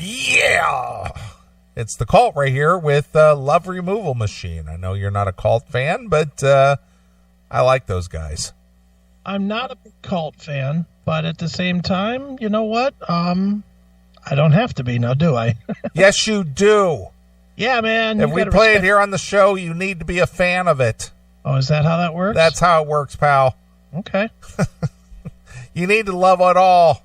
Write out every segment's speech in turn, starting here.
Yeah! It's the Cult right here with Love Removal Machine. I know you're not a Cult fan, but I like those guys. I'm not a big Cult fan, but at the same time, you know what? I don't have to be now, do I? Yes, you do. Yeah, man. If we play it here on the show, you need to be a fan of it. Oh, is that how that works? That's how it works, pal. Okay. You need to love it all.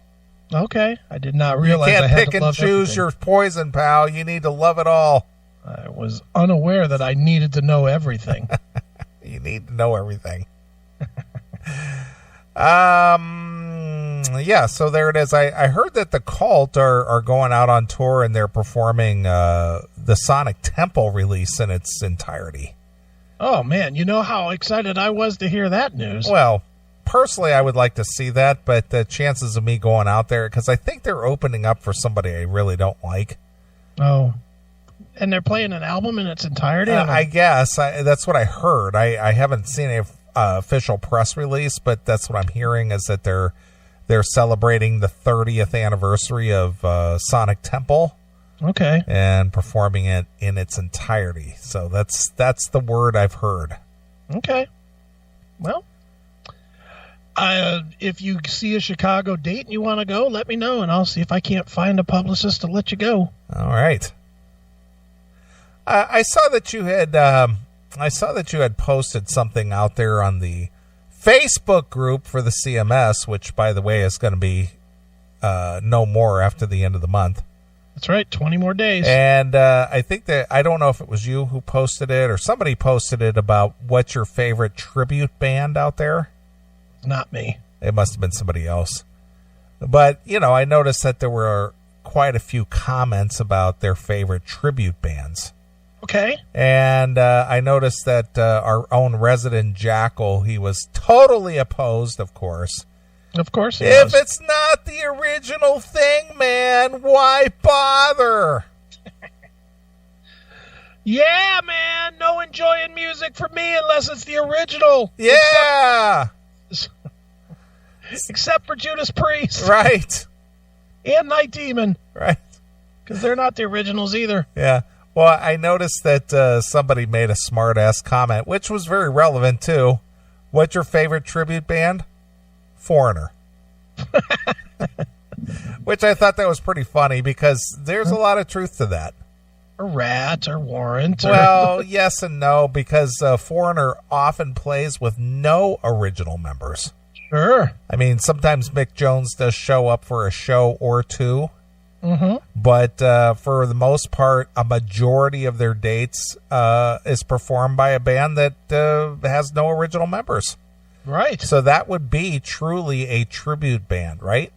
Okay. I did not realize you I can't had pick to and love choose everything. your poison, pal. You need to love it all. I was unaware that I needed to know everything. You need to know everything. Yeah, so there it is. I heard that the Cult are going out on tour and they're performing the Sonic Temple release in its entirety. Oh, man. You know how excited I was to hear that news. Well, personally, I would like to see that, but the chances of me going out there, because I think they're opening up for somebody I really don't like. Oh. And they're playing an album in its entirety? I guess. That's what I heard. I haven't seen an official press release, but that's what I'm hearing is that they're celebrating the 30th anniversary of Sonic Temple. Okay. And performing it in its entirety. So that's the word I've heard. Okay. Well, if you see a Chicago date and you want to go, let me know, and I'll see if I can't find a publicist to let you go. All right. I saw that you had posted something out there on the Facebook group for the CMS, which, by the way, is going to be no more after the end of the month. That's right, 20 more days. And I think that, I don't know if it was you who posted it or somebody posted it about what's your favorite tribute band out there. Not me. It must have been somebody else. But, I noticed that there were quite a few comments about their favorite tribute bands. Okay. And I noticed that our own resident Jackal, he was totally opposed, of course. Of course he If was. it's not the original thing, man, why bother? Yeah, man. No enjoying music for me unless it's the original. Yeah. Except for Judas Priest. Right. And Night Demon. Right. Because they're not the originals either. Yeah. Well, I noticed that somebody made a smart-ass comment, which was very relevant, too. What's your favorite tribute band? Foreigner. Which I thought that was pretty funny because there's a lot of truth to that. Or Rat or Warrant. Well, yes and no, because Foreigner often plays with no original members. Sure. I mean, sometimes Mick Jones does show up for a show or two. Mm-hmm. But for the most part, a majority of their dates is performed by a band that has no original members. Right. So that would be truly a tribute band, right?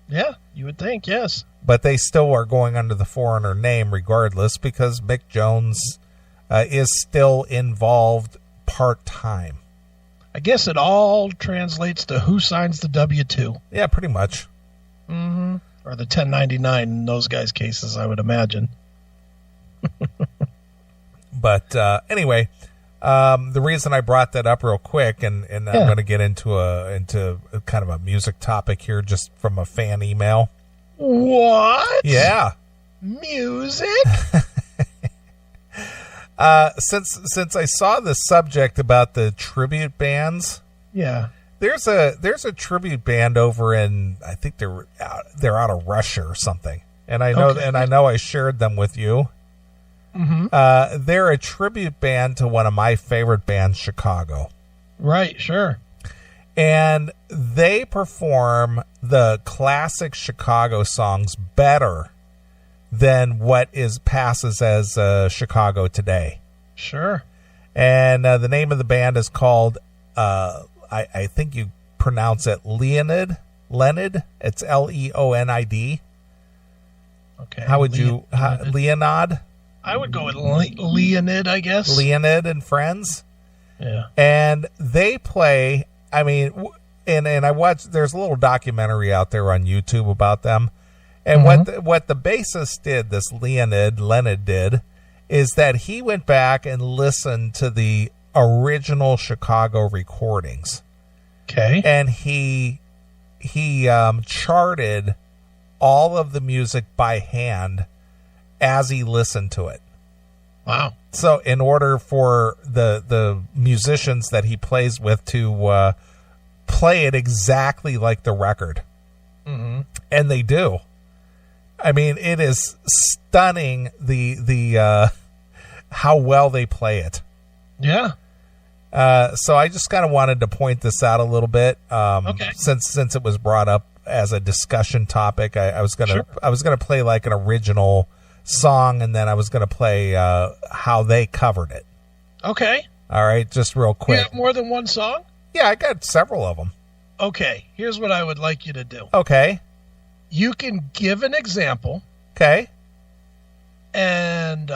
Yeah, you would think, yes. But they still are going under the Foreigner name regardless because Mick Jones is still involved part-time. I guess it all translates to who signs the W-2. Yeah, pretty much. Mm-hmm. Or the 1099 in those guys' cases, I would imagine. But anyway, the reason I brought that up real quick, and I'm going to get into kind of a music topic here, just from a fan email. What? Yeah, music. Since I saw the subject about the tribute bands, yeah. There's a tribute band over in, I think they're out of Russia or something, and I know I shared them with you. Mm-hmm. They're a tribute band to one of my favorite bands, Chicago. Right, sure. And they perform the classic Chicago songs better than what passes as Chicago today. Sure. And the name of the band is called. I think you pronounce it Leonid. It's Leonid. Okay. How would you... Leonid? I would go with Leonid, I guess. Leonid and Friends. Yeah. And they play... I mean, and I watched... There's a little documentary out there on YouTube about them. And what the bassist did, this Leonid did, is that he went back and listened to the original Chicago recordings. Okay. And he charted all of the music by hand as he listened to it. Wow. So in order for the musicians that he plays with to play it exactly like the record. Mm-hmm. And they do. I mean, it is stunning the how well they play it. Yeah. So I just kind of wanted to point this out a little bit. Okay. Since it was brought up as a discussion topic, I was gonna play like an original song, and then I was gonna play how they covered it. Okay. All right, just real quick. You have more than one song? Yeah, I got several of them. Okay. Here's what I would like you to do. Okay. You can give an example. Okay. And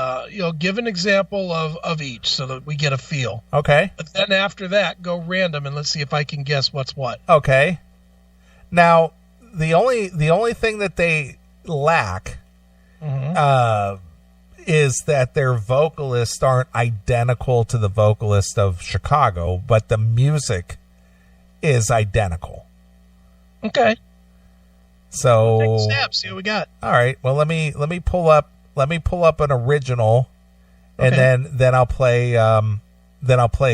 give an example of each so that we get a feel. Okay. But then after that, go random and let's see if I can guess what's what. Okay. Now, the only thing that they lack is that their vocalists aren't identical to the vocalist of Chicago, but the music is identical. So Okay. Take a stab, see what we got. All right. Well, let me pull up an original, and then I'll play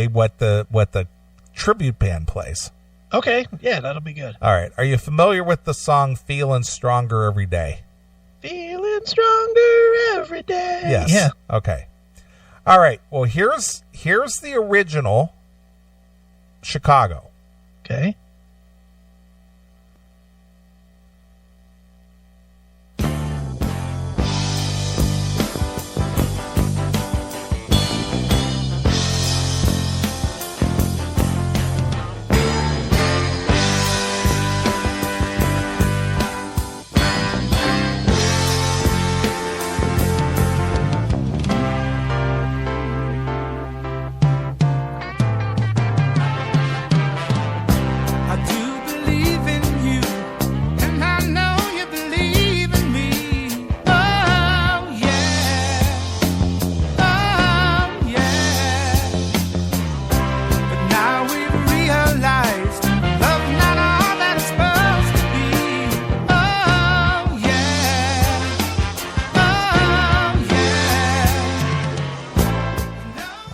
what the tribute band plays. Okay. Yeah, that'll be good. All right. Are you familiar with the song "Feeling Stronger Every Day"? Feeling stronger every day. Yes. Yeah. Okay. All right. Well, here's the original Chicago. Okay.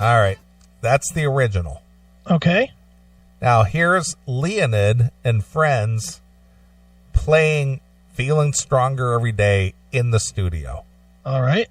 All right. That's the original. Okay. Now, here's Leonid and friends playing Feeling Stronger Every Day in the studio. All right.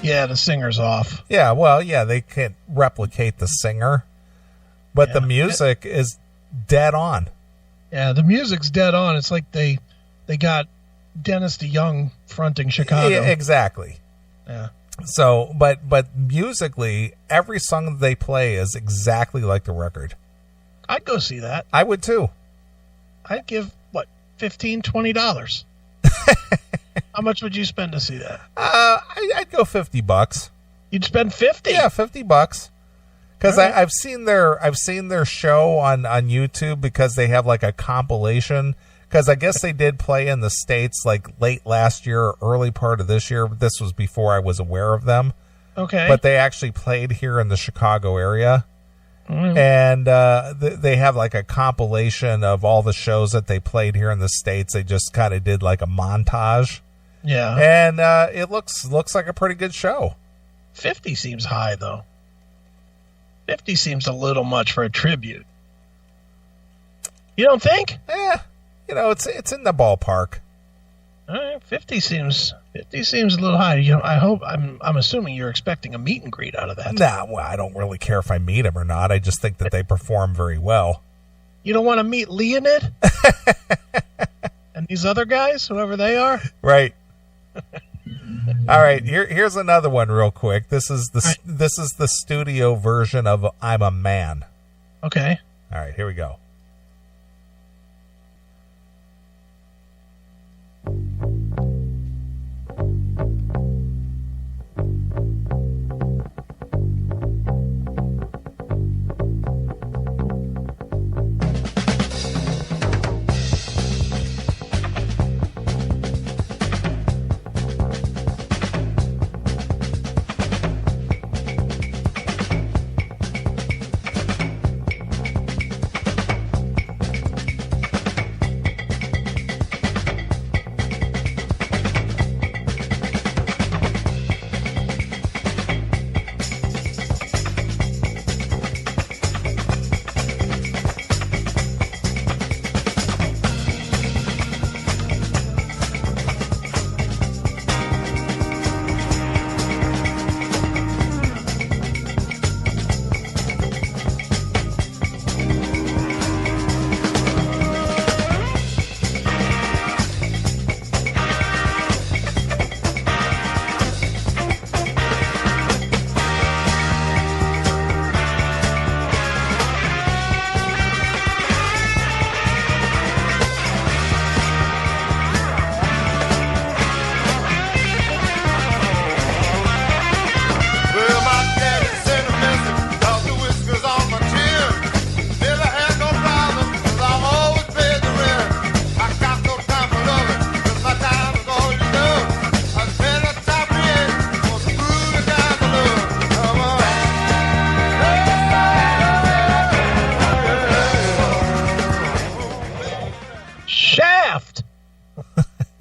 Yeah, the singer's off. Yeah, well, yeah, they can't replicate the singer, but the music is dead on. Yeah, the music's dead on. It's like they got Dennis DeYoung fronting Chicago. Yeah, exactly. Yeah. So, but musically, every song that they play is exactly like the record. I'd go see that. I would too. I'd give, $15, $20. How much would you spend to see that? I'd go $50. You'd spend $50? Yeah, $50. Because I've seen their show on YouTube, because they have like a compilation. Because I guess they did play in the States like late last year or early part of this year. This was before I was aware of them. Okay. But they actually played here in the Chicago area. Mm. And they have like a compilation of all the shows that they played here in the States. They just kind of did like a montage. Yeah. And, it looks like a pretty good show. 50 seems high though. 50 seems a little much for a tribute. You don't think? It's in the ballpark. All right, 50 seems a little high. I'm assuming you're expecting a meet and greet out of that. Nah, well, I don't really care if I meet him or not. I just think that they perform very well. You don't want to meet Leonid? And these other guys, whoever they are? Right. All right, here's another one real quick. This is the studio version of I'm a Man. Okay. All right, here we go.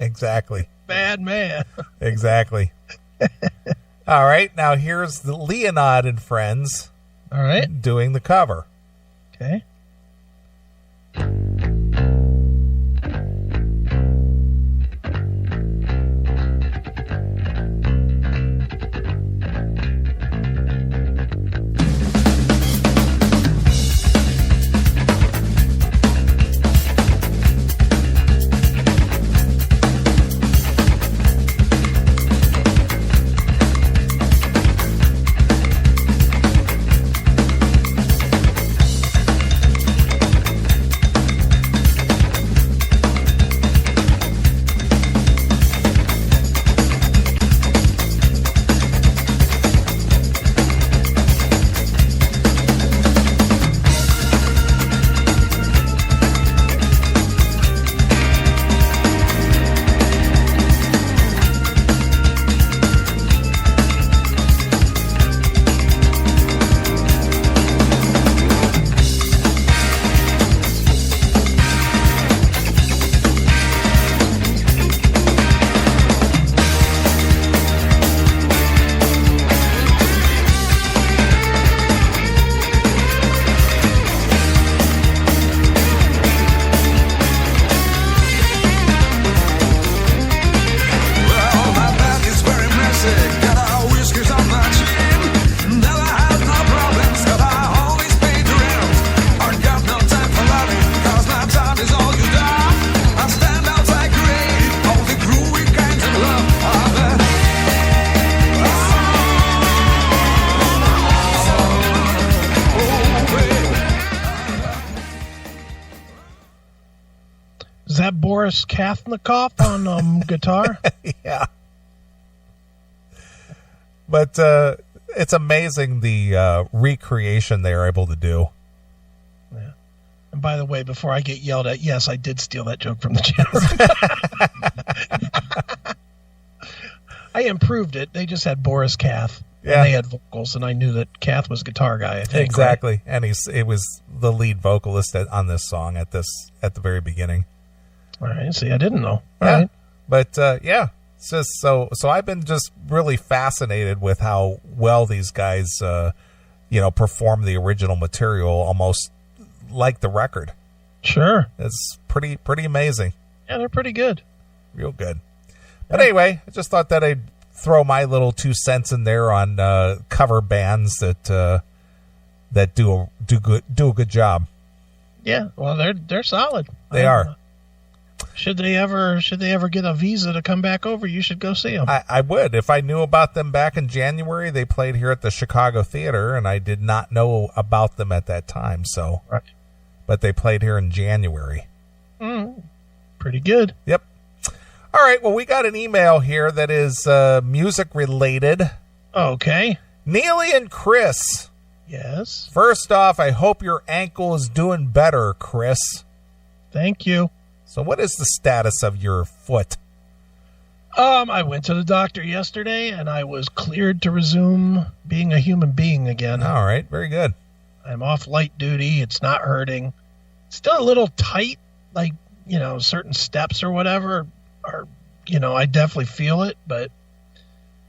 Exactly. Bad man. Exactly. All right, now here's the Leonid and Friends. All right. Doing the cover. Okay. Is that Boris Kathnikov on guitar? Yeah. But it's amazing the recreation they're able to do. Yeah. And by the way, before I get yelled at, yes, I did steal that joke from the channel. I improved it. They just had Boris Kath. Yeah. And they had vocals, and I knew that Kath was a guitar guy, I think. Exactly. Right? And it was the lead vocalist on this song at the very beginning. All right. See, I didn't know. Yeah. All right. But yeah, it's just so I've been just really fascinated with how well these guys, perform the original material almost like the record. Sure. It's pretty amazing. Yeah, they're pretty good. Real good. But anyway, I just thought that I'd throw my little 2 cents in there on cover bands that do a good job. Yeah, well, they're solid. They are. Should they ever get a visa to come back over, you should go see them. I would. If I knew about them back in January, they played here at the Chicago Theater, and I did not know about them at that time. So, right. But they played here in January. Pretty good. Yep. All right, well, we got an email here that is music-related. Okay. Neeley and Chris. Yes? First off, I hope your ankle is doing better, Chris. Thank you. So what is the status of your foot? I went to the doctor yesterday, and I was cleared to resume being a human being again. All right, very good. I'm off light duty. It's not hurting. Still a little tight, like, certain steps or whatever are, I definitely feel it, but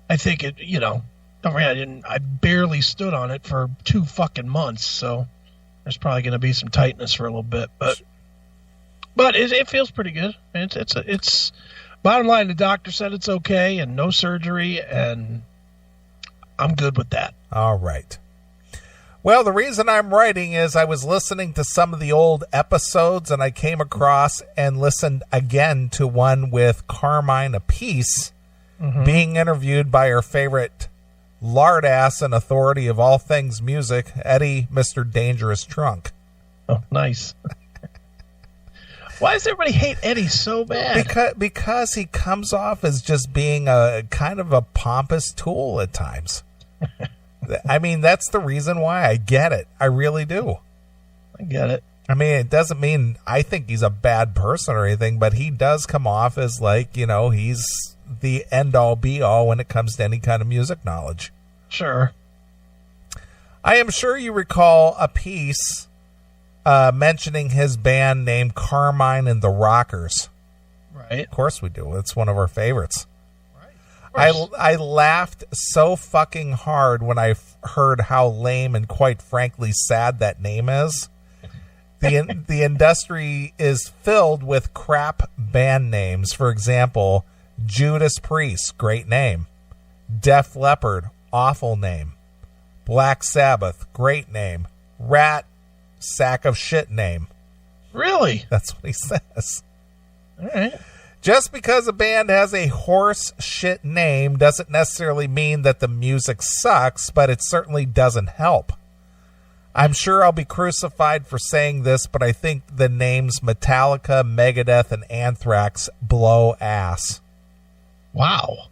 I think it, don't forget, I barely stood on it for 2 fucking months, so there's probably going to be some tightness for a little bit, but it feels pretty good. It's bottom line, the doctor said it's okay and no surgery, and I'm good with that. All right. Well, the reason I'm writing is I was listening to some of the old episodes, and I came across and listened again to one with Carmine Apiece being interviewed by her favorite lard-ass and authority of all things music, Eddie, Mr. Dangerous Trunk. Oh, nice. Why does everybody hate Eddie so bad? Because he comes off as just being a kind of a pompous tool at times. I mean, that's the reason why. I get it. I really do. I get it. I mean, it doesn't mean I think he's a bad person or anything, but he does come off as like, he's the end-all, be-all when it comes to any kind of music knowledge. Sure. I am sure you recall Apiece mentioning his band named Carmine and the Rockers. Right. Of course we do. It's one of our favorites. Right. I laughed so fucking hard when I heard how lame and quite frankly sad that name is. The industry is filled with crap band names. For example, Judas Priest, great name. Def Leppard, awful name. Black Sabbath, great name. Rat, sack of shit name. Really? That's what he says. All right. Just because a band has a horse shit name doesn't necessarily mean that the music sucks, but it certainly doesn't help. I'm sure I'll be crucified for saying this, but I think the names Metallica, Megadeth, and Anthrax blow ass. Wow.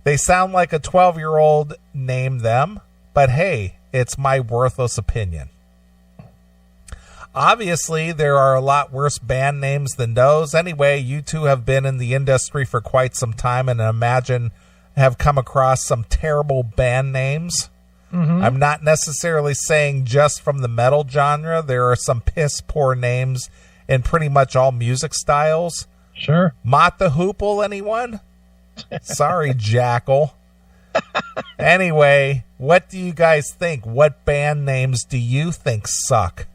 They sound like a 12-year-old named them, but hey, it's my worthless opinion. Obviously, there are a lot worse band names than those. Anyway, you two have been in the industry for quite some time and imagine have come across some terrible band names. I'm not necessarily saying just from the metal genre. There are some piss-poor names in pretty much all music styles. Sure. Mott the Hoople, anyone? Sorry, Jackal. Anyway, what do you guys think? What band names do you think suck?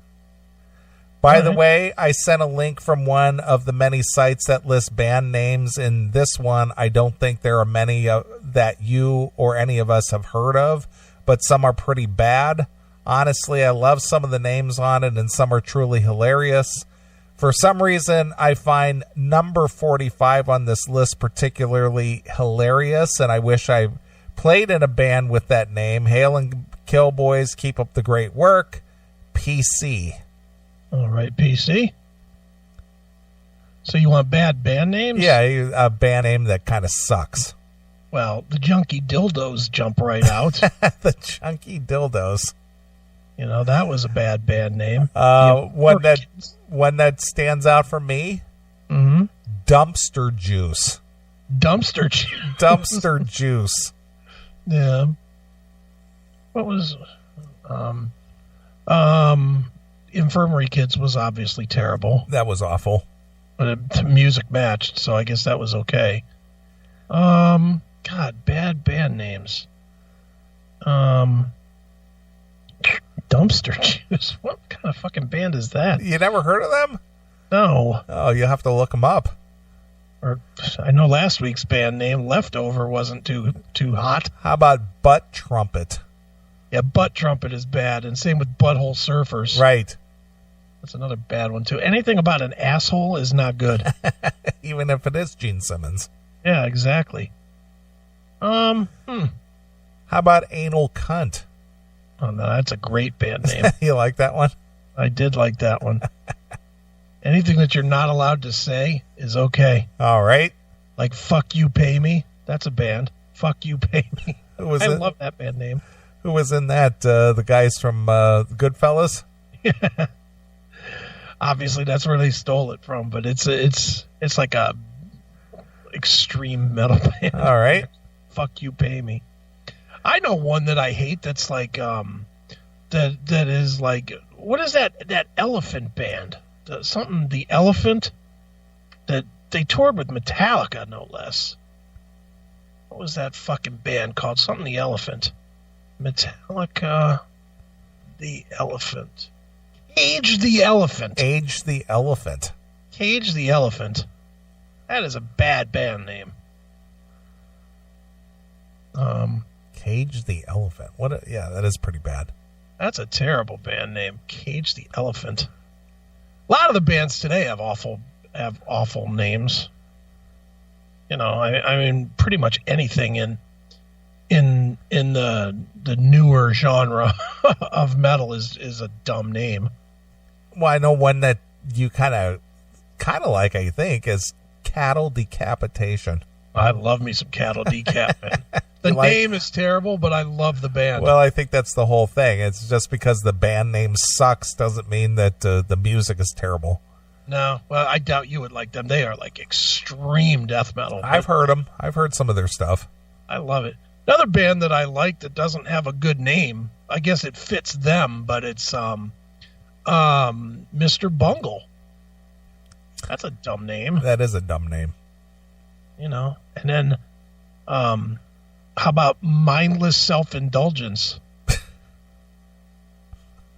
By the way, I sent a link from one of the many sites that list band names. In this one, I don't think there are many that you or any of us have heard of, but some are pretty bad. Honestly, I love some of the names on it, and some are truly hilarious. For some reason, I find number 45 on this list particularly hilarious, and I wish I played in a band with that name. Hail and Kill Boys, keep up the great work. PC. All right, PC. So you want bad band names? Yeah, a band name that kind of sucks. Well, the Junky Dildos jump right out. The Junky Dildos. That was a bad band name. One that stands out for me. Dumpster Juice. Dumpster Juice. Dumpster Juice. Yeah. What was Infirmary Kids was obviously terrible. That was awful. But the music matched, so I guess that was okay. God, bad band names. Dumpster Juice. What kind of fucking band is that? You never heard of them? No. Oh, you have to look them up. Or I know last week's band name, Leftover, wasn't too hot. How about Butt Trumpet? Yeah, Butt Trumpet is bad, and same with Butthole Surfers. Right. That's another bad one, too. Anything about an asshole is not good. Even if it is Gene Simmons. Yeah, exactly. How about Anal Cunt? Oh, no, that's a great band name. You like that one? I did like that one. Anything that you're not allowed to say is okay. All right. Like Fuck You Pay Me. That's a band. Fuck You Pay Me. I love that band name. Who was in that? The guys from Goodfellas? Yeah. Obviously, that's where they stole it from, but it's like a extreme metal band. All right. Fuck You Pay Me. I know one that I hate that's like that is like, what is that elephant band? The Elephant, that they toured with Metallica, no less. What was that fucking band called? Something the Elephant. Metallica, the Elephant. Cage the Elephant. Cage the Elephant. Cage the Elephant. That is a bad band name. Cage the Elephant. Yeah, that is pretty bad. That's a terrible band name. Cage the Elephant. A lot of the bands today have awful names. You know, I mean, pretty much anything in the newer genre of metal is a dumb name. Well, I know one that you kind of like, I think, is Cattle Decapitation. I love me some Cattle Decap, man. The name is terrible, but I love the band. Well, I think that's the whole thing. It's just because the band name sucks doesn't mean that the music is terrible. No, well, I doubt you would like them. They are like extreme death metal. I've heard them. I've heard some of their stuff. I love it. Another band that I like that doesn't have a good name, I guess it fits them, but it's Mr. Bungle. That's a dumb name. That is a dumb name. You know, and then how about Mindless Self-Indulgence?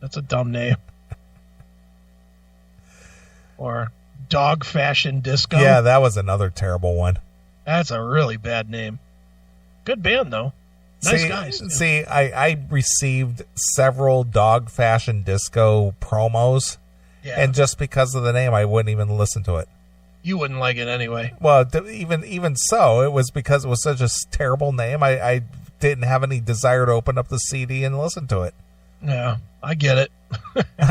That's a dumb name. Or Dog Fashion Disco. Yeah, that was another terrible one. That's a really bad name. Good band, though. Nice guys. See, I received several Dog Fashion Disco promos, and just because of the name, I wouldn't even listen to it. You wouldn't like it anyway. Well, even so, it was because it was such a terrible name. I didn't have any desire to open up the CD and listen to it. Yeah, I get it.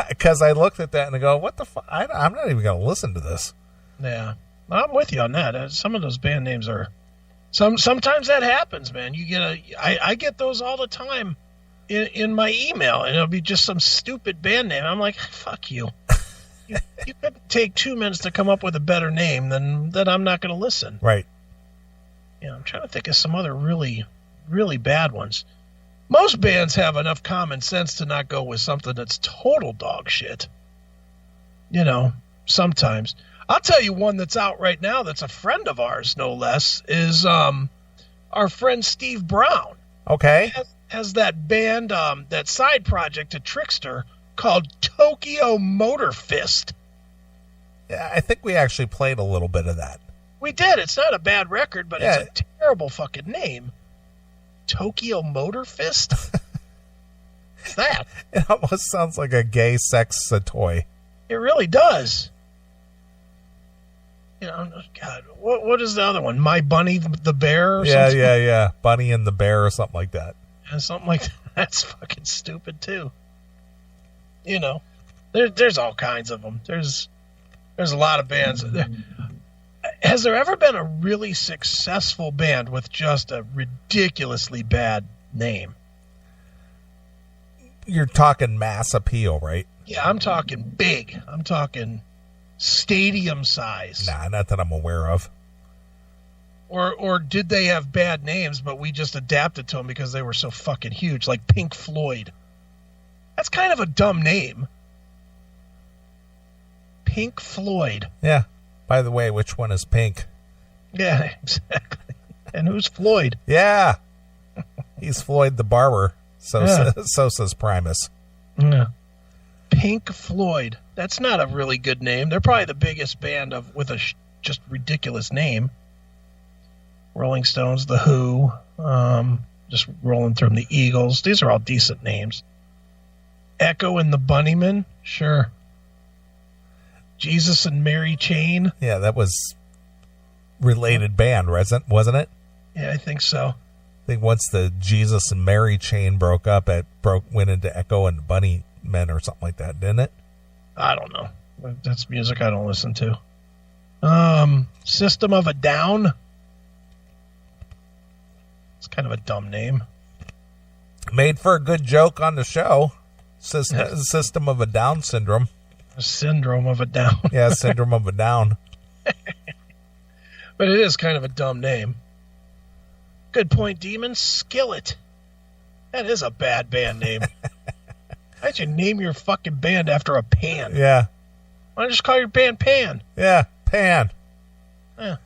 Because I looked at that and I go, what the fuck? I'm not even going to listen to this. Yeah, I'm with you on that. Some of those band names are... Sometimes that happens, man. I get those all the time in my email, and it'll be just some stupid band name. I'm like, fuck you. You could take 2 minutes to come up with a better name than that. I'm not going to listen. Right. Yeah, I'm trying to think of some other really, really bad ones. Most bands have enough common sense to not go with something that's total dog shit. You know, sometimes. I'll tell you one that's out right now that's a friend of ours, no less, is our friend Steve Brown. Okay. Has that band, that side project to Trickster called Tokyo Motor Fist. Yeah, I think we actually played a little bit of that. We did. It's not a bad record, but it's a terrible fucking name. Tokyo Motor Fist? What's that? It almost sounds like a gay sex toy. It really does. You know, God, what is the other one? My Bunny the Bear or something? Yeah. Bunny and the Bear or something like that. Yeah, something like that. That's fucking stupid, too. You know, there's all kinds of them. There's a lot of bands. Has there ever been a really successful band with just a ridiculously bad name? You're talking mass appeal, right? Yeah, I'm talking big. I'm talking stadium size. Nah, not that I'm aware of. Or did they have bad names, but we just adapted to them because they were so fucking huge, like Pink Floyd? That's kind of a dumb name. Pink Floyd. Yeah. By the way, which one is Pink? Yeah, exactly. And who's Floyd? Yeah. He's Floyd the Barber. So says Primus. Yeah. Pink Floyd. That's not a really good name. They're probably the biggest band with a just ridiculous name. Rolling Stones, The Who, just rolling through them, the Eagles. These are all decent names. Echo and the Bunnymen, sure. Jesus and Mary Chain. Yeah, that was related band, wasn't it? Yeah, I think so. I think once the Jesus and Mary Chain broke up, it went into Echo and the Bunnymen or something like that, didn't it? I don't know. That's music I don't listen to. System of a Down. It's kind of a dumb name. Made for a good joke on the show. System of a Down syndrome. A syndrome of a Down. Yeah, syndrome of a Down. But it is kind of a dumb name. Good point, Demon. Skillet. That is a bad band name. Why don't you name your fucking band after a pan? Yeah. Why don't you just call your band Pan? Yeah, Pan. Yeah.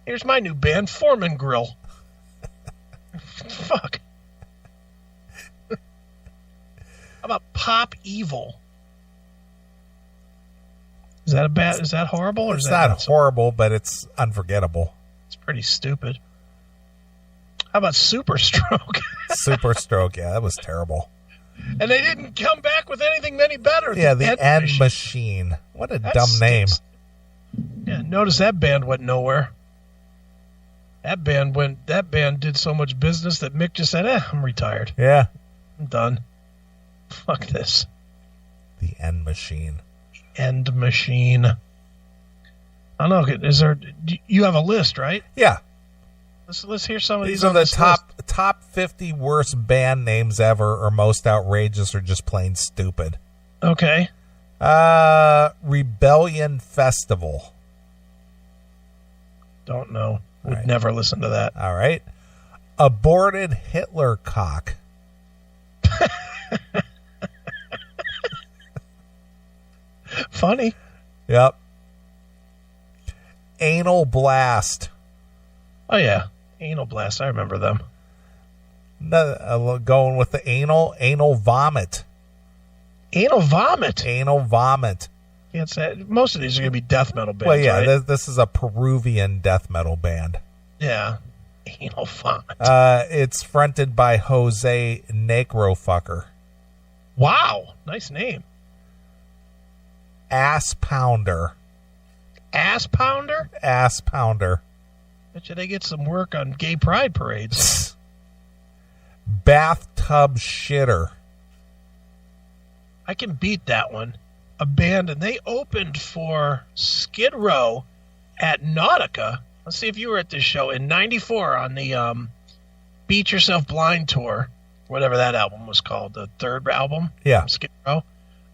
Here's my new band, Foreman Grill. Fuck. How about Pop Evil? Is that horrible? Or It's not horrible, but it's unforgettable. It's pretty stupid. How about Super Stroke? Super Stroke, yeah, that was terrible. And they didn't come back with anything any better. Yeah, the End Machine. What a dumb name. Yeah, notice that band went nowhere. That band did so much business that Mick just said, I'm retired. Yeah. I'm done. Fuck this. The End Machine. End Machine. I don't know. You have a list, right? Yeah. Let's hear some of these. These are the top 50 worst band names ever, or most outrageous, or just plain stupid. Okay. Rebellion Festival. Don't know. Would never listen to that. All right. Aborted Hitler Cock. Funny. Yep. Anal Blast. Oh, yeah. Anal Blast. I remember them. Going with the anal vomit. Anal Vomit. Anal Vomit. Can't say it. Most of these are going to be death metal bands. Well, yeah, right? this is a Peruvian death metal band. Yeah. Anal Vomit. It's fronted by Jose Negrofucker. Wow. Nice name. Ass Pounder. Ass Pounder? Ass Pounder. Bet you they get some work on gay pride parades. Bathtub Shitter. I can beat that one. A band, and they opened for Skid Row at Nautica. Let's see if you were at this show in '94 on the Beat Yourself Blind tour, whatever that album was called, the third album. Yeah. From Skid Row.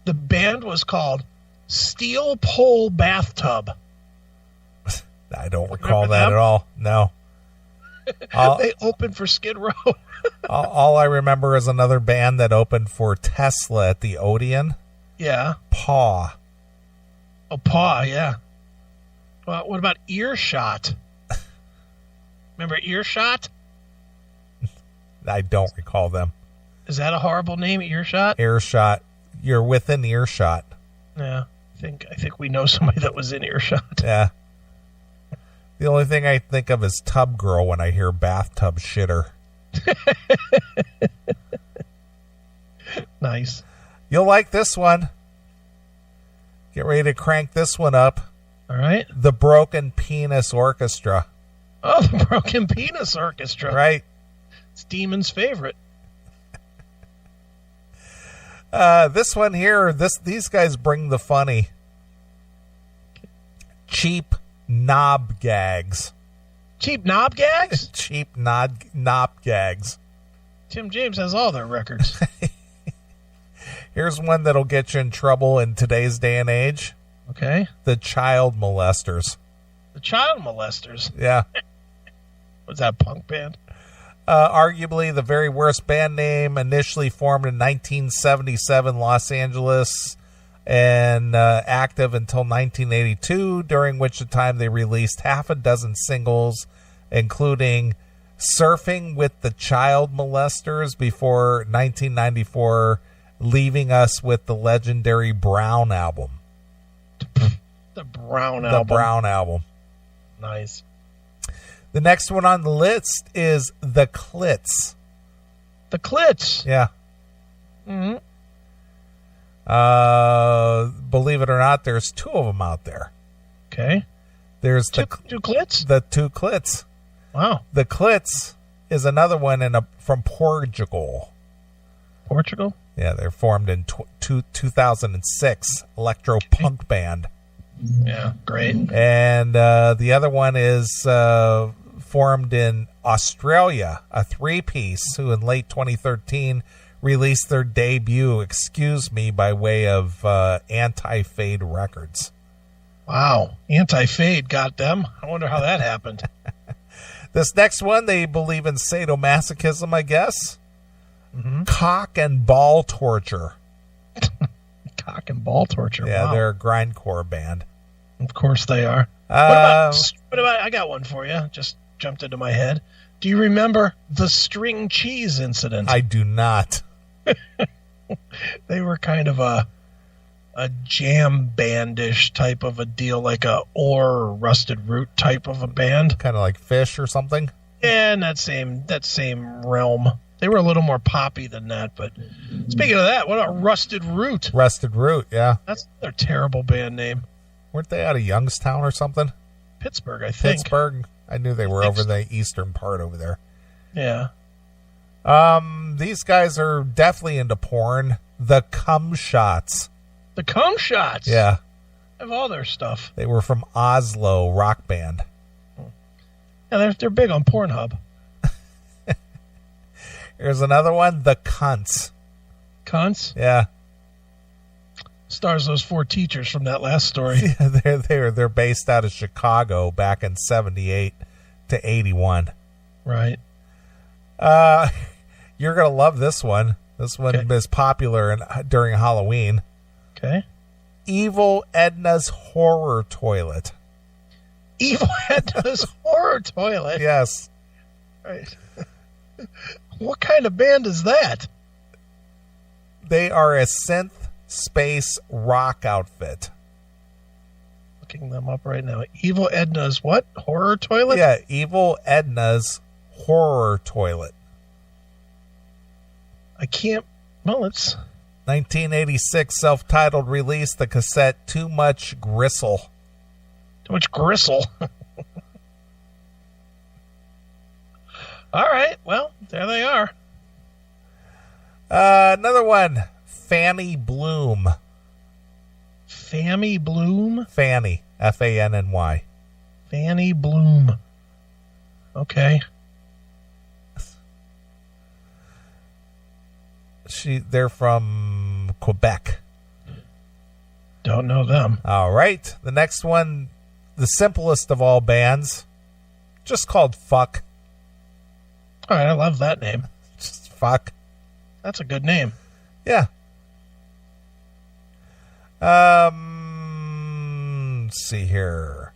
The band was called Steel Pole Bathtub. I don't recall that at all. No. They opened for Skid Row. all I remember is another band that opened for Tesla at the Odeon. Yeah. Paw. Oh, Paw, yeah. Well, what about Earshot? Remember Earshot? I don't recall them. Is that a horrible name, Earshot? Earshot. You're within earshot. Yeah. I think we know somebody that was in Earshot. Yeah. The only thing I think of is Tub Girl when I hear Bathtub Shitter. Nice. You'll like this one. Get ready to crank this one up. All right. The Broken Penis Orchestra. Oh, the Broken Penis Orchestra. Right. It's Demon's favorite. This one here, these guys bring the funny. Cheap Knob Gags. Cheap Knob Gags? Cheap knob gags. Tim James has all their records. Here's one that'll get you in trouble in today's day and age. Okay. The Child Molesters. The Child Molesters? Yeah. Was that a punk band? Arguably the very worst band name, initially formed in 1977 Los Angeles and active until 1982, during which time they released half a dozen singles, including Surfing with the Child Molesters, before 1994 leaving us with the legendary Brown album. The Brown The album. Brown album. Nice. The next one on the list is The Clits. The Clits. Yeah. Mm-hmm. Believe it or not, there's two of them out there. Okay. There's Two Clits? the two Clits. Wow. The Clits is another one from Portugal. Portugal? Yeah, they're formed in 2006, electro punk band. Yeah, great. And the other one is formed in Australia, a three-piece who in late 2013 released their debut, Excuse Me, by way of Anti-Fade Records. Wow. Anti-Fade got them. I wonder how that happened. This next one, they believe in sadomasochism, I guess. Mm-hmm. Cock and Ball Torture. Cock and Ball Torture. Yeah, wow. they're a grindcore band. Of course they are. What about, I got one for you. Just jumped into my head. Do you remember the string cheese incident? I do not. They were kind of a jam bandish type of a deal, like a or Rusted Root type of a band. Kind of like Fish or something. Yeah, in that same realm. They were a little more poppy than that, but speaking of that, what about Rusted Root? Rusted Root, yeah. That's their terrible band name. Weren't they out of Youngstown or something? Pittsburgh, I think. Pittsburgh? I knew they were over the eastern part over there. Yeah. These guys are definitely into porn. The Cum Shots. The Cum Shots. Yeah. I have all their stuff. They were from Oslo, rock band. Yeah, they're big on Pornhub. Here's another one, The Cunts. Cunts? Yeah. Stars those four teachers from that last story. Yeah, they're based out of Chicago back in 78 to 81. Right. You're going to love this one. This one is popular during Halloween. Okay. Evil Edna's Horror Toilet. Evil Edna's Horror Toilet? Yes. Right. What kind of band is that? They are a synth space rock outfit. Looking them up right now. Evil Edna's what? Horror Toilet? Yeah, Evil Edna's Horror Toilet. I can't. Well, it's 1986 self-titled release, the cassette Too Much Gristle. Too much gristle. All right. Well, there they are. Another one, Fanny Bloom. Fanny Bloom? Fanny, Fanny. Fanny Bloom. Okay. They're from Quebec. Don't know them. All right. The next one, the simplest of all bands, just called Fuck. All right, I love that name. Just Fuck. That's a good name. Yeah. Let's see here.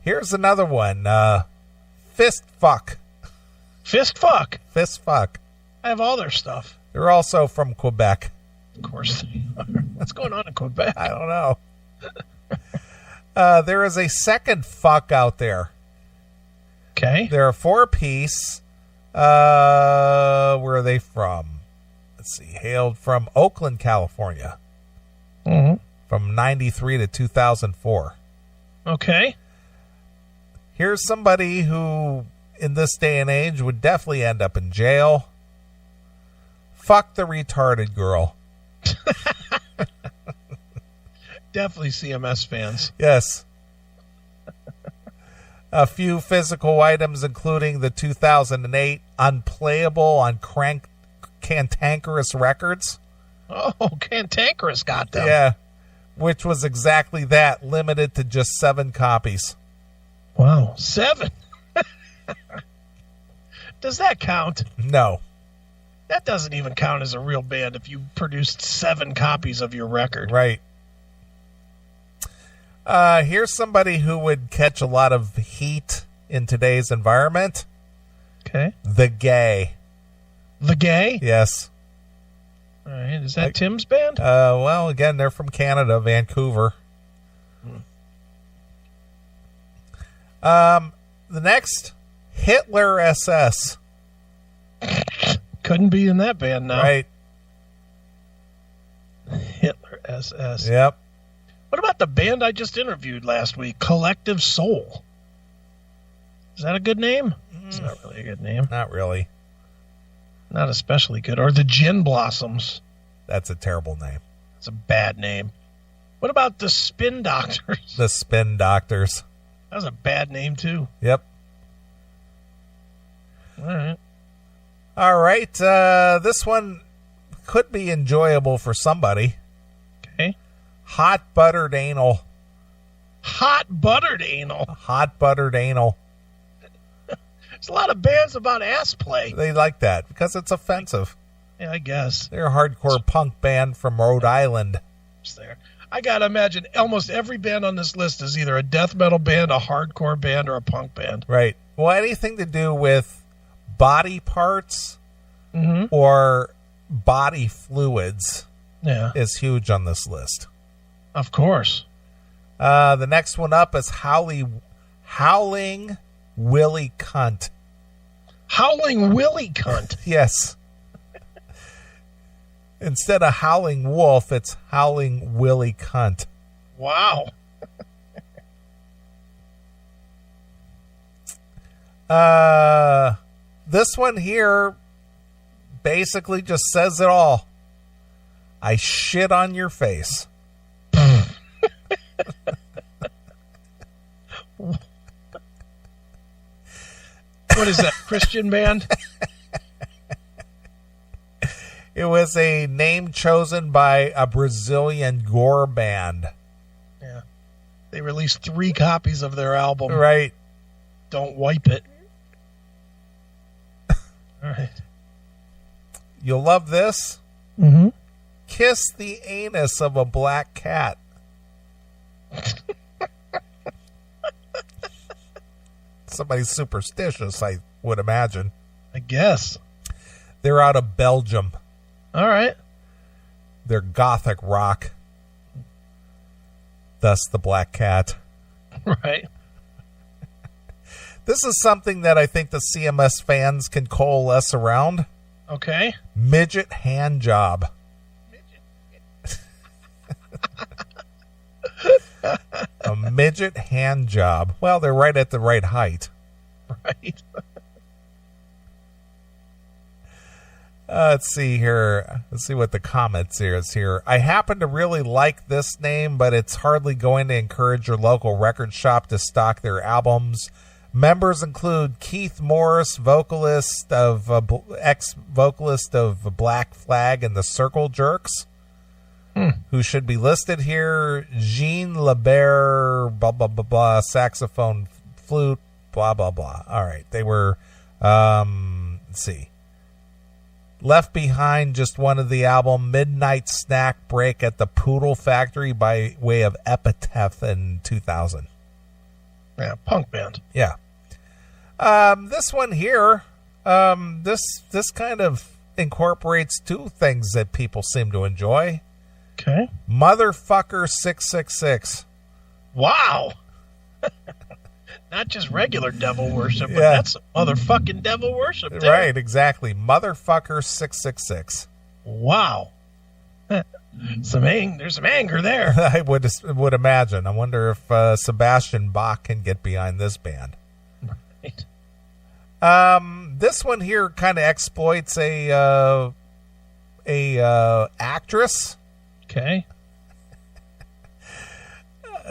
Here's another one. Fist Fuck. Fist Fuck. Fist Fuck. I have all their stuff. They're also from Quebec. Of course they are. What's going on in Quebec? I don't know. There is a second Fuck out there. Okay. They're a four-piece. Where are they from? Let's see. Hailed from Oakland, California. Mm-hmm. From 93 to 2004. Okay. Here's somebody who, in this day and age, would definitely end up in jail. Fuck the retarded girl. Definitely CMS fans. Yes. A few physical items, including the 2008 Unplayable on Cantankerous Records. Oh, Cantankerous got them. Yeah. Which was exactly that, limited to just 7 copies. Wow. 7? Does that count? No. That doesn't even count as a real band if you produced 7 copies of your record. Right. Here's somebody who would catch a lot of heat in today's environment. Okay. The Gay. The Gay? Yes. All right. Is that Tim's band? Well, again, they're from Canada, Vancouver. The next, Hitler SS. Couldn't be in that band now. Right. Hitler SS. Yep. What about the band I just interviewed last week, Collective Soul? Is that a good name? It's not really a good name. Not really. Not especially good. Or the Gin Blossoms. That's a terrible name. It's a bad name. What about the Spin Doctors? The Spin Doctors. That was a bad name, too. Yep. All right. This one could be enjoyable for somebody. Okay. Hot Buttered Anal. Hot Buttered Anal. Hot Buttered Anal. There's a lot of bands about ass play. They like that because it's offensive. Yeah, I guess. They're a hardcore punk band from Rhode Island. It's there. I got to imagine almost every band on this list is either a death metal band, a hardcore band, or a punk band. Right. Well, anything to do with body parts or body fluids is huge on this list. Of course. The next one up is Howling Willy Cunt. Howling Willy Cunt. Yes. Instead of Howling Wolf, it's Howling Willy Cunt. Wow. This one here basically just says it all. I shit on your face. What is that, Christian band? It was a name chosen by a Brazilian gore band. Yeah. They released 3 copies of their album. Right. Don't Wipe It. All right. You'll love this. Mm-hmm. Kiss the anus of a black cat. Somebody's superstitious, I would imagine. I guess. They're out of Belgium. All right. They're gothic rock. Thus the black cat. Right. This is something that I think the CMS fans can coalesce around. Okay. Midget hand job. A midget hand job. Well, they're right at the right height. Right. Let's see here. Let's see what the comments is here. I happen to really like this name, but it's hardly going to encourage your local record shop to stock their albums. Members include Keith Morris, ex-vocalist of Black Flag and the Circle Jerks, who should be listed here. Jean Lebert, blah, blah, blah, blah, saxophone, flute, blah, blah, blah. All right. They were, let's see. Left Behind, just one of the album. Midnight Snack Break at the Poodle Factory by way of Epitaph in 2000. Yeah, punk band. Yeah. This one here, this kind of incorporates 2 things that people seem to enjoy. Okay. Motherfucker 666. Wow. Not just regular devil worship, but that's motherfucking devil worship there. Right, exactly. Motherfucker 666. Wow. There's some anger there. I would imagine. I wonder if Sebastian Bach can get behind this band. Right. This one here kind of exploits a actress. Okay.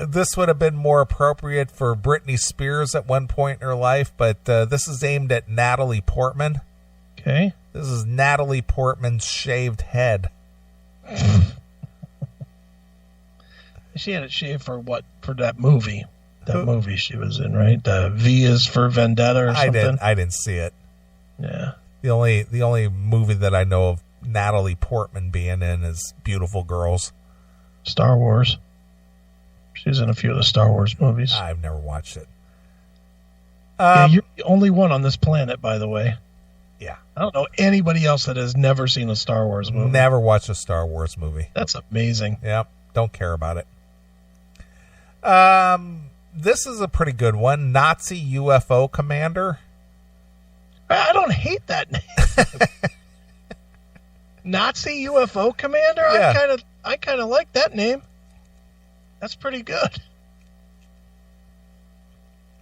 This would have been more appropriate for Britney Spears at one point in her life, but this is aimed at Natalie Portman. Okay. This is Natalie Portman's shaved head. She had it shaved for what? For that movie. That movie she was in, right? V is for Vendetta or something? I didn't see it. Yeah. The only movie that I know of Natalie Portman being in is Beautiful Girls. Star Wars. She's in a few of the Star Wars movies. I've never watched it. Yeah, you're the only one on this planet, by the way. Yeah. I don't know anybody else that has never seen a Star Wars movie. Never watched a Star Wars movie. That's amazing. Yep. Don't care about it. This is a pretty good one. Nazi UFO commander. I don't hate that name. Nazi UFO commander? Yeah. I kind of like that name. That's pretty good.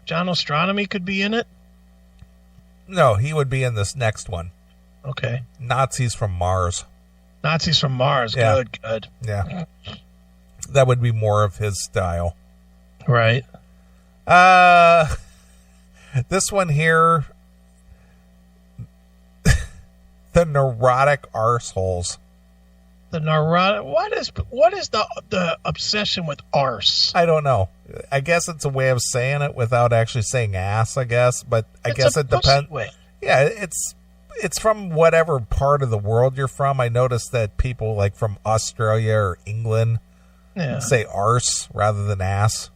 John Astronomy could be in it. No, he would be in this next one. Okay. Nazis from Mars. Nazis from Mars. Yeah. Good. Yeah. That would be more of his style. Right. This one here, the neurotic arseholes. The neurotic. What is the obsession with arse? I don't know. I guess it's a way of saying it without actually saying ass, I guess. But I guess it depends. Yeah, it's from whatever part of the world you're from. I noticed that people like from Australia or England say arse rather than ass.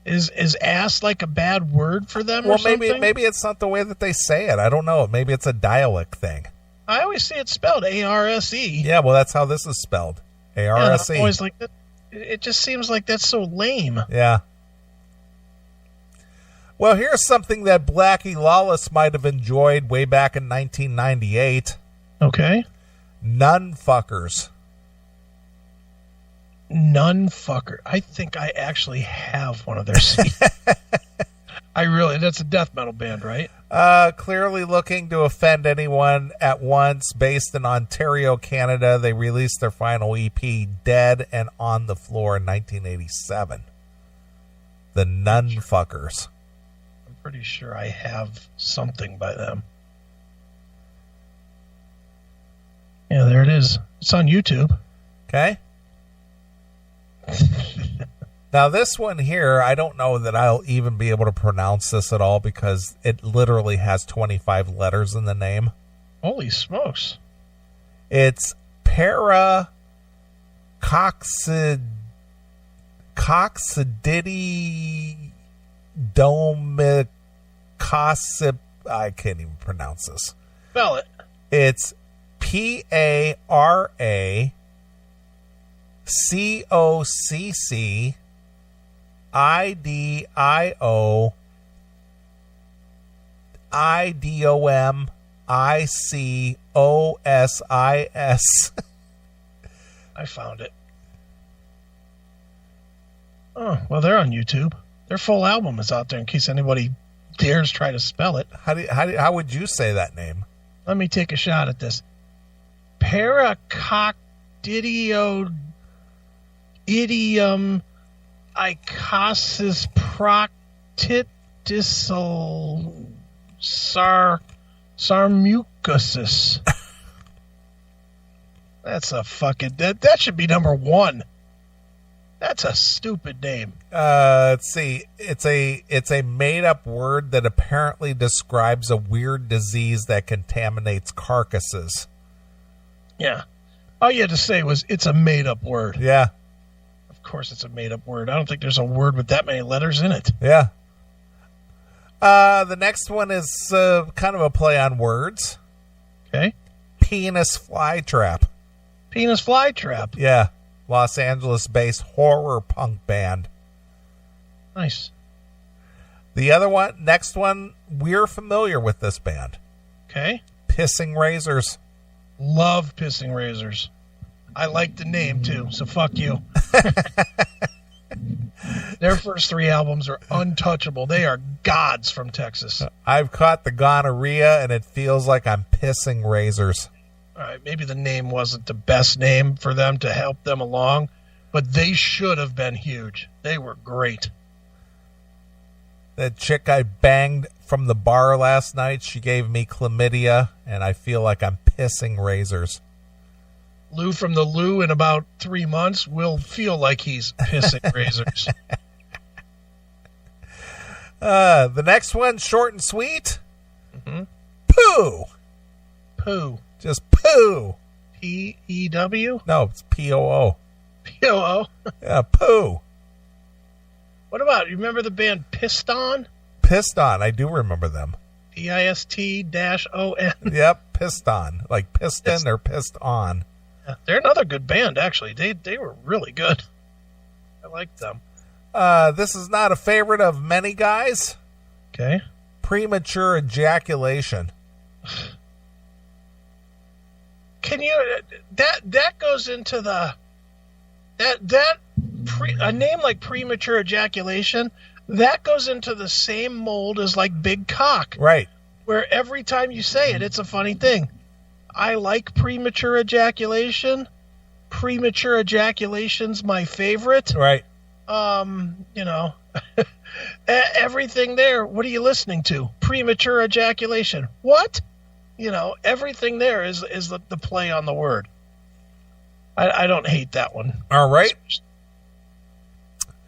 Is ass like a bad word for them or something? Maybe it's not the way that they say it. I don't know. Maybe it's a dialect thing. I always see it spelled A-R-S-E. Yeah, well, that's how this is spelled. A-R-S-E. Yeah, always like that. It just seems like that's so lame. Yeah. Well, here's something that Blackie Lawless might have enjoyed way back in 1998. Okay. Nun fuckers. Nun fucker. I think I actually have one of their CDs. That's a death metal band, right? Clearly looking to offend anyone at once. Based in Ontario, Canada, they released their final EP, Dead and on the Floor, in 1987. The Nun Fuckers. I'm pretty sure I have something by them. Yeah, there it is. It's on YouTube. Okay. Now, this one here, I don't know that I'll even be able to pronounce this at all because it literally has 25 letters in the name. Holy smokes. It's Paracoccididomicosip. I can't even pronounce this. Spell it. It's PARACOCC IDOMICOSIS. I found it. Oh, well, they're on YouTube. Their full album is out there in case anybody dares try to spell it. How would you say that name? Let me take a shot at this. Paracoccidio idiom icosis proctitisal sarmucosis. That's a fucking that should be number one. That's a stupid name. Let's see. It's a made up word that apparently describes a weird disease that contaminates carcasses. Yeah. All you had to say was it's a made up word. Yeah. Of course it's a made up word. I don't think there's a word with that many letters in it. Yeah. The next one is kind of a play on words. Okay. Penis Flytrap. Penis Flytrap. Yeah. Los Angeles-based horror punk band. Nice. The other one, next one, we're familiar with this band. Okay. Pissing Razors. Love Pissing Razors. I like the name too, so fuck you. Their first three albums are untouchable. They are gods from Texas. I've caught the gonorrhea and it feels like I'm pissing razors. All right, maybe the name wasn't the best name for them to help them along, but they should have been huge. They were great. That chick I banged from the bar last night, she gave me chlamydia, and I feel like I'm pissing razors. Lou from the Lou in about 3 months will feel like he's pissing razors. The next one, short and sweet. Mm-hmm. Poo. Poo. Just poo. P-E-W? No, it's P-O-O. P-O-O? Yeah, poo. What about, you remember the band Piston? Piston, I do remember them. Pist-on. Yep, Piston. Like piston or pissed on. Yeah, they're another good band, actually. They were really good. I liked them. This is not a favorite of many guys. Okay. Premature ejaculation. Can you that goes into the a name like premature ejaculation, that goes into the same mold as like big cock. Right. Where every time you say it, it's a funny thing. I like premature ejaculation. Premature ejaculation's my favorite. Right. Everything there, what are you listening to? Premature ejaculation. What? Everything there is the play on the word. I don't hate that one. All right.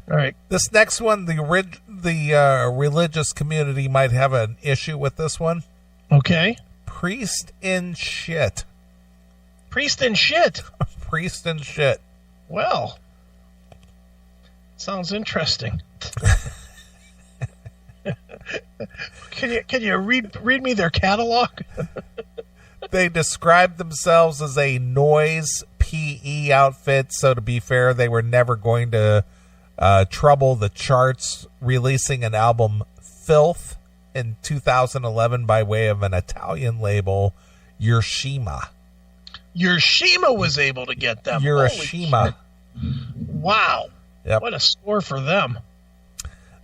All right. This next one, the religious community might have an issue with this one. Okay. Priest in shit. Priest in shit. Priest in shit. Well, sounds interesting. Can you read me their catalog? They described themselves as a noise PE outfit, so to be fair, they were never going to trouble the charts, releasing an album, Filth, in 2011 by way of an Italian label, Urshima. Urshima was able to get them. Urshima. Wow. Yep. What a score for them.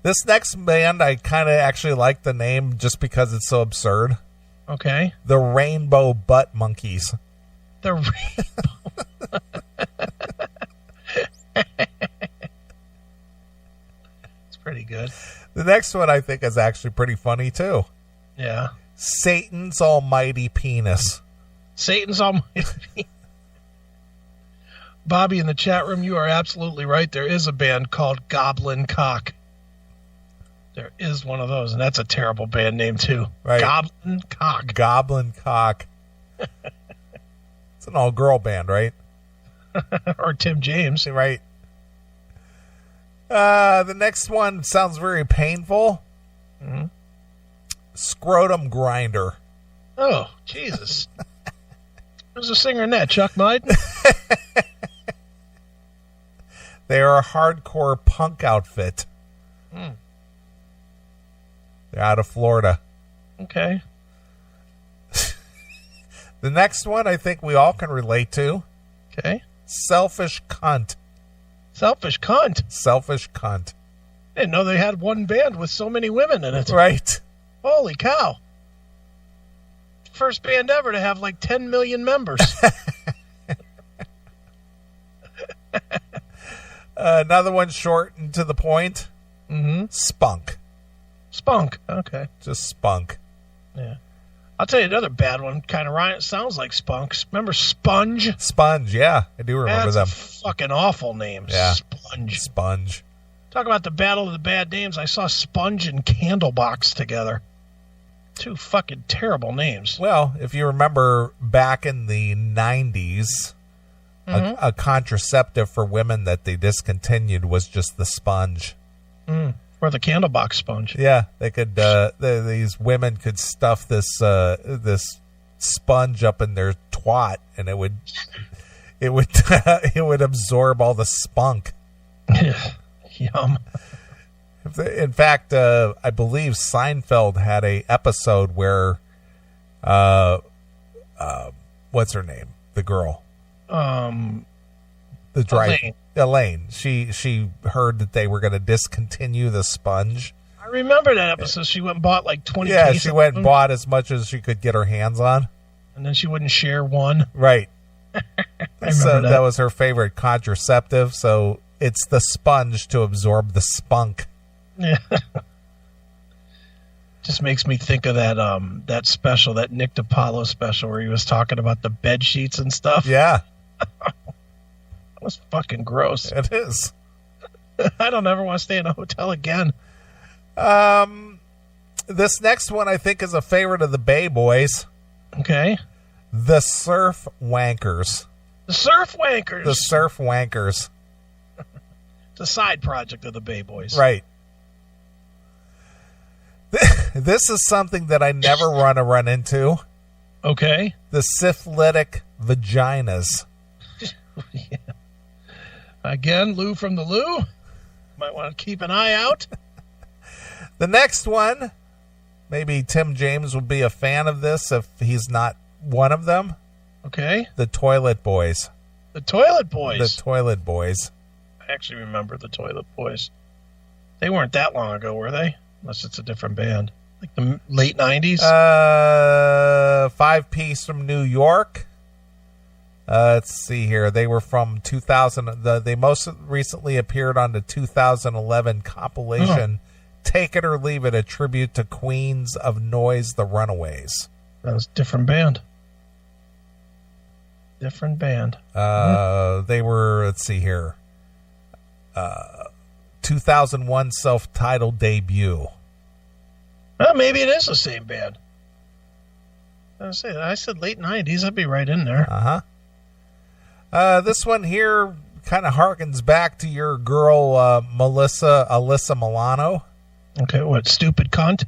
This next band, I kind of actually like the name just because it's so absurd. Okay. The Rainbow Butt Monkeys. The Rainbow. It's pretty good. The next one I think is actually pretty funny too. Yeah. Satan's Almighty Penis. Satan's Almighty. Bobby, in the chat room, you are absolutely right. There is a band called Goblin Cock. There is one of those, and that's a terrible band name, too. Right. Goblin Cock. Goblin Cock. It's an all-girl band, right? Or Tim James. Right. The next one sounds very painful. Mm-hmm. Scrotum Grinder. Oh, Jesus. Who's the singer in that? Chuck Myden? They are a hardcore punk outfit. Mm. They're out of Florida. Okay. The next one I think we all can relate to. Okay. Selfish Cunt. Selfish Cunt. Selfish Cunt. I didn't know they had one band with so many women in it. Right. Holy cow. First band ever to have like 10 million members. Another one short and to the point. Mm-hmm. Spunk. Spunk. Okay. Just spunk. Yeah. I'll tell you another bad one. Kind of sounds like Spunks. Remember Sponge? Sponge, yeah. I do remember them. That's a fucking awful name. Yeah. Sponge. Sponge. Talk about the battle of the bad names. I saw Sponge and Candlebox together. Two fucking terrible names. Well, if you remember back in the 90s, mm-hmm. a contraceptive for women that they discontinued was just the sponge. Mm. Or the Candlebox sponge. Yeah, they could. These women could stuff this sponge up in their twat, and it would it would absorb all the spunk. Yum. In fact, I believe Seinfeld had a episode where, what's her name? The girl. The dry Elaine. She heard that they were going to discontinue the sponge. I remember that episode. She went and bought like 20 Yeah, cases she went and bought as much as she could get her hands on. And then she wouldn't share one. Right. So that was her favorite contraceptive. So it's the sponge to absorb the spunk. Yeah. Just makes me think of that special, that Nick DiPaolo special where he was talking about the bed sheets and stuff. Yeah. That was fucking gross. It is. I don't ever want to stay in a hotel again. This next one I think is a favorite of the Bay Boys. Okay. The Surf Wankers. The Surf Wankers. The Surf Wankers. It's a side project of the Bay Boys. Right. This is something that I never run into. Okay. The syphilitic vaginas. Yeah. Again, Lou from the Lou. Might want to keep an eye out. The next one, maybe Tim James would be a fan of this if he's not one of them. Okay. The Toilet Boys. The Toilet Boys. The Toilet Boys. I actually remember the Toilet Boys. They weren't that long ago, were they? Unless it's a different band. Like the late 90s? 5-piece from New York. Let's see here. They were from 2000. They most recently appeared on the 2011 compilation Take It or Leave It, a tribute to Queens of Noise, The Runaways. That was a different band. Different band. They were, let's see here, 2001 self-titled debut. Well, maybe it is the same band. I said late 90s. I'd be right in there. This one here kind of harkens back to your girl, Alyssa Milano. Okay, what, stupid cunt?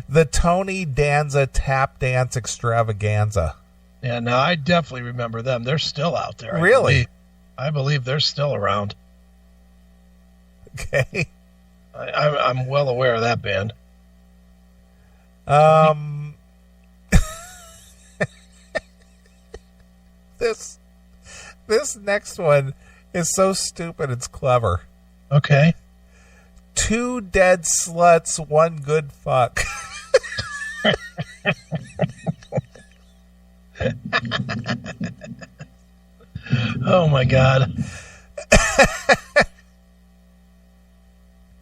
The Tony Danza Tap Dance Extravaganza. Yeah, no, I definitely remember them. They're still out there. Really? I believe they're still around. Okay. I'm well aware of that band. This next one is so stupid it's clever. Okay. 2 dead sluts, 1 good fuck. Oh my God.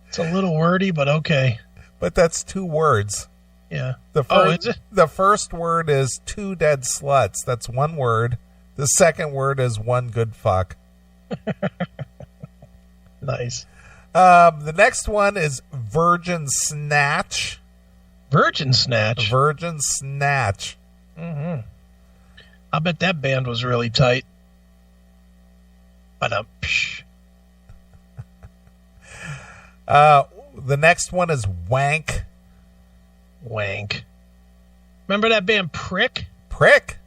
It's a little wordy, but okay. But that's 2 words. Yeah. Is it? The first word is 2 dead sluts. That's 1 word. The second word is 1 good fuck. Nice. The next one is Virgin Snatch. Virgin Snatch. Virgin Snatch. Mm-hmm. I bet that band was really tight. But the next one is Wank. Wank. Remember that band Prick? Prick?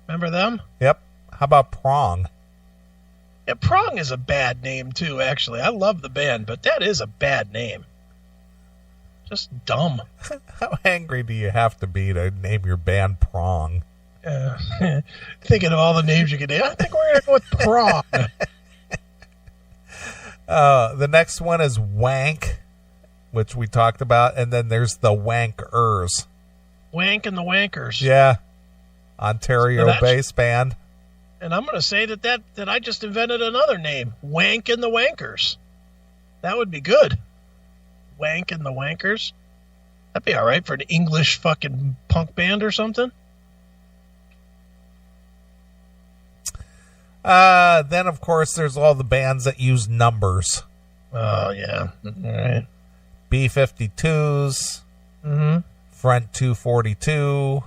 Remember them? Yep. How about Prong? Yeah, Prong is a bad name too, actually. I love the band, but that is a bad name. Just dumb. How angry do you have to be to name your band Prong? Thinking of all the names you could name. I think we're going to go with Prong. The next one is Wank, which we talked about, and then there's the Wankers. Wank and the Wankers. Yeah. Ontario-based band. And I'm going to say that I just invented another name. Wank and the Wankers. That would be good. Wank and the Wankers. That'd be all right for an English fucking punk band or something. Then, of course, there's all the bands that use numbers. Oh, yeah. All right. B-52s. Mm-hmm. Front 242.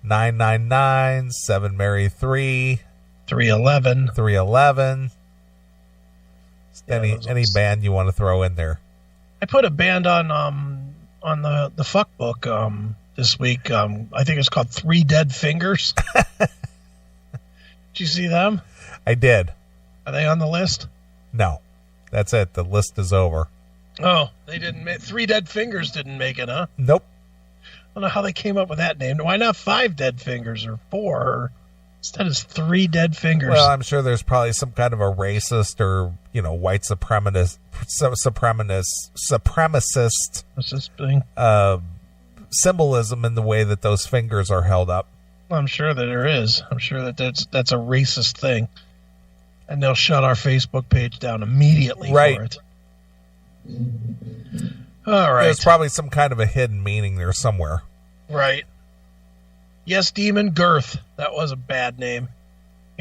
999. 7 Mary 3. 311. 311. Yeah, any band you want to throw in there. I put a band on the fuck book this week. I think it's called 3 Dead Fingers. Did you see them? I did. Are they on the list? No. That's it. The list is over. Oh, they didn't make 3 Dead Fingers didn't make it, huh? Nope. I don't know how they came up with that name. Why not 5 Dead Fingers or 4? Or instead it's 3 Dead Fingers. Well, I'm sure there's probably some kind of a racist or, white supremacist thing. Symbolism in the way that those fingers are held up. I'm sure that there is. I'm sure that that's a racist thing. And they'll shut our Facebook page down immediately for it. All right. There's probably some kind of a hidden meaning there somewhere. Right. Yes, Demon Girth. That was a bad name.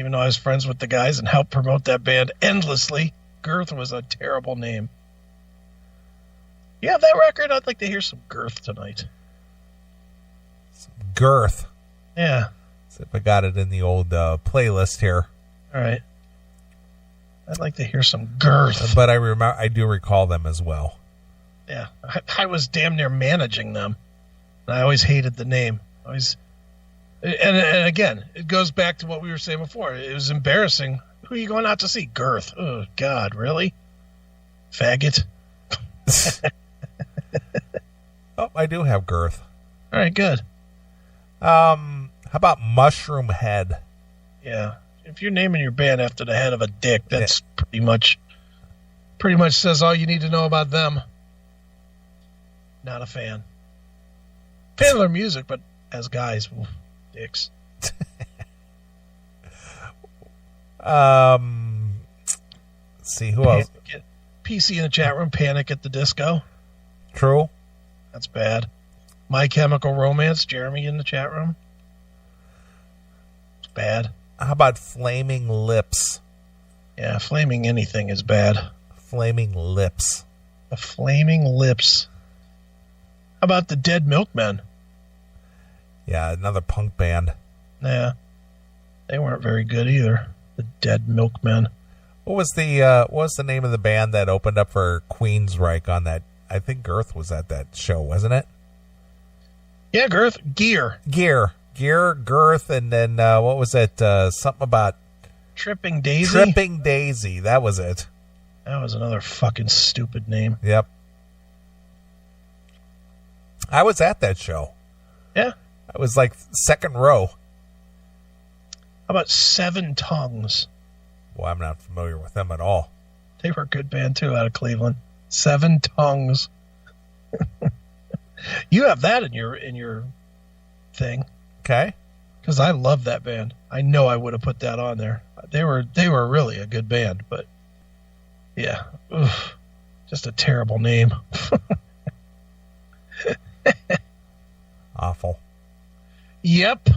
Even though I was friends with the guys and helped promote that band endlessly, Girth was a terrible name. You have that record? I'd like to hear some Girth tonight. Some Girth? Yeah. See if I got it in the old playlist here. All right. I'd like to hear some Girth. But I do recall them as well. Yeah, I was damn near managing them. And I always hated the name. And again, it goes back to what we were saying before. It was embarrassing. Who are you going out to see? Girth. Oh, God, really? Faggot. Oh, I do have Girth. All right, good. How about Mushroom Head? Yeah. If you're naming your band after the head of a dick, that's pretty much says all you need to know about them. Not a fan. Fan of their music, but as guys, dicks. Let's see, who else? PC in the chat room, Panic at the Disco. True. That's bad. My Chemical Romance, Jeremy in the chat room. It's bad. How about Flaming Lips? Yeah, flaming anything is bad. Flaming Lips. The Flaming Lips. How about the Dead Milkmen? Yeah, another punk band. Yeah. They weren't very good either. The Dead Milkmen. What was the name of the band that opened up for Queensryche on that? I think Girth was at that show, wasn't it? Yeah, Girth. Gear, Girth, and then what was it? Something about Tripping Daisy. Tripping Daisy. That was it. That was another fucking stupid name. Yep. I was at that show. Yeah. I was like second row. How about Seven Tongues? Well, I'm not familiar with them at all. They were a good band too, out of Cleveland. Seven Tongues. You have that in your thing. Okay. Because I love that band. I know I would have put that on there. They were really a good band, but yeah, oof, just a terrible name. Awful. Yep.